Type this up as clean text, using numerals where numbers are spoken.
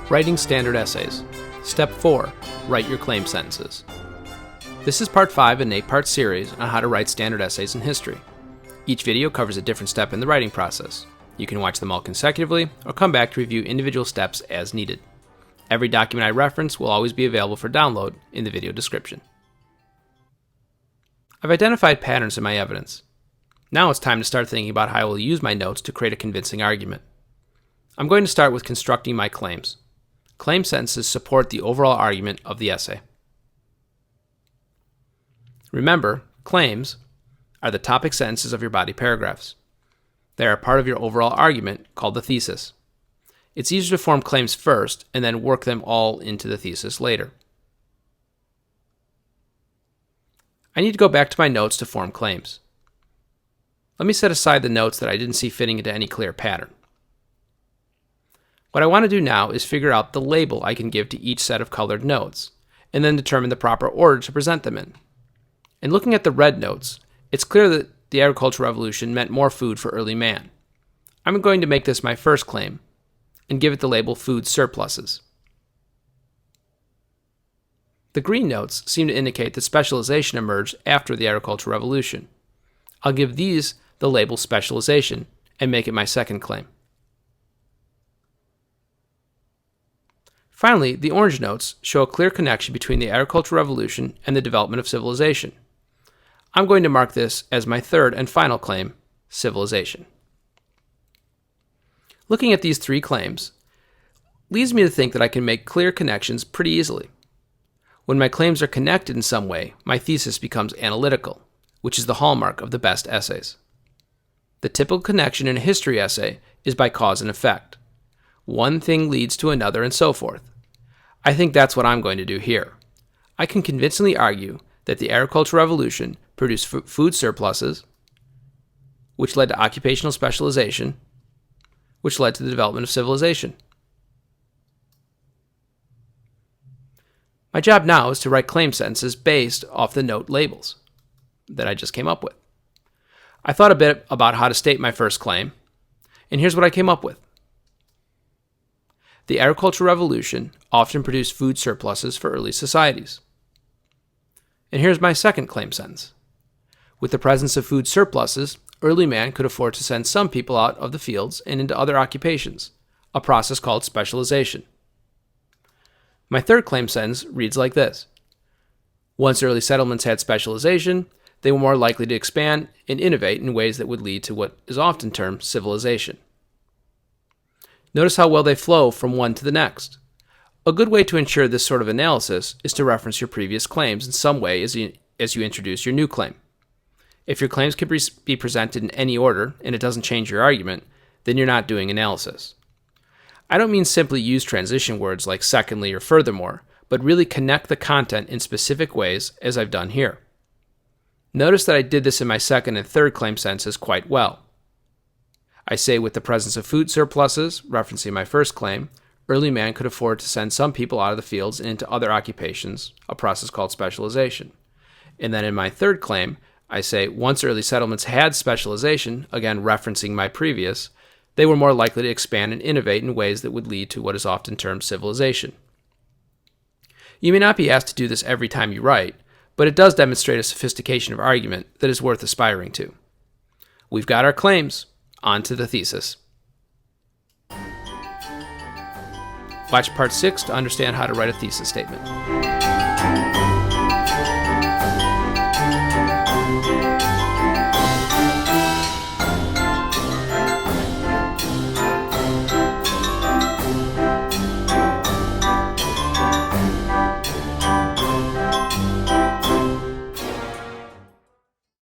Writing Standard Essays. Step 4. Write your claim sentences. This is part 5 in an 8-part series on how to write standard essays in history. Each video covers a different step in the writing process. You can watch them all consecutively or come back to review individual steps as needed. Every document I reference will always be available for download in the video description. I've identified patterns in my evidence. Now it's time to start thinking about how I will use my notes to create a convincing argument. I'm going to start with constructing my claims. Claim sentences support the overall argument of the essay. Remember, claims are the topic sentences of your body paragraphs. They are part of your overall argument called the thesis. It's easier to form claims first and then work them all into the thesis later. I need to go back to my notes to form claims. Let me set aside the notes that I didn't see fitting into any clear pattern. What I want to do now is figure out the label I can give to each set of colored notes, and then determine the proper order to present them in. In looking at the red notes, it's clear that the agricultural revolution meant more food for early man. I'm going to make this my first claim, and give it the label food surpluses. The green notes seem to indicate that specialization emerged after the agricultural revolution. I'll give these the label specialization and make it my second claim. Finally, the orange notes show a clear connection between the agricultural revolution and the development of civilization. I'm going to mark this as my third and final claim, civilization. Looking at these three claims leads me to think that I can make clear connections pretty easily. When my claims are connected in some way, my thesis becomes analytical, which is the hallmark of the best essays. The typical connection in a history essay is by cause and effect. One thing leads to another and so forth. I think that's what I'm going to do here. I can convincingly argue that the agricultural revolution produced food surpluses, which led to occupational specialization, which led to the development of civilization. My job now is to write claim sentences based off the note labels that I just came up with. I thought a bit about how to state my first claim, and here's what I came up with. The agricultural revolution often produced food surpluses for early societies. And here's my second claim sentence. With the presence of food surpluses, early man could afford to send some people out of the fields and into other occupations, a process called specialization. My third claim sentence reads like this. Once early settlements had specialization, they were more likely to expand and innovate in ways that would lead to what is often termed civilization. Notice how well they flow from one to the next. A good way to ensure this sort of analysis is to reference your previous claims in some way as you introduce your new claim. If your claims can be presented in any order and it doesn't change your argument, then you're not doing analysis. I don't mean simply use transition words like secondly or furthermore, but really connect the content in specific ways as I've done here. Notice that I did this in my second and third claim sentences quite well. I say with the presence of food surpluses, referencing my first claim, early man could afford to send some people out of the fields and into other occupations, a process called specialization. And then in my third claim, I say once early settlements had specialization, again referencing my previous, they were more likely to expand and innovate in ways that would lead to what is often termed civilization. You may not be asked to do this every time you write, but it does demonstrate a sophistication of argument that is worth aspiring to. We've got our claims. On to the thesis. Watch part 6 to understand how to write a thesis statement.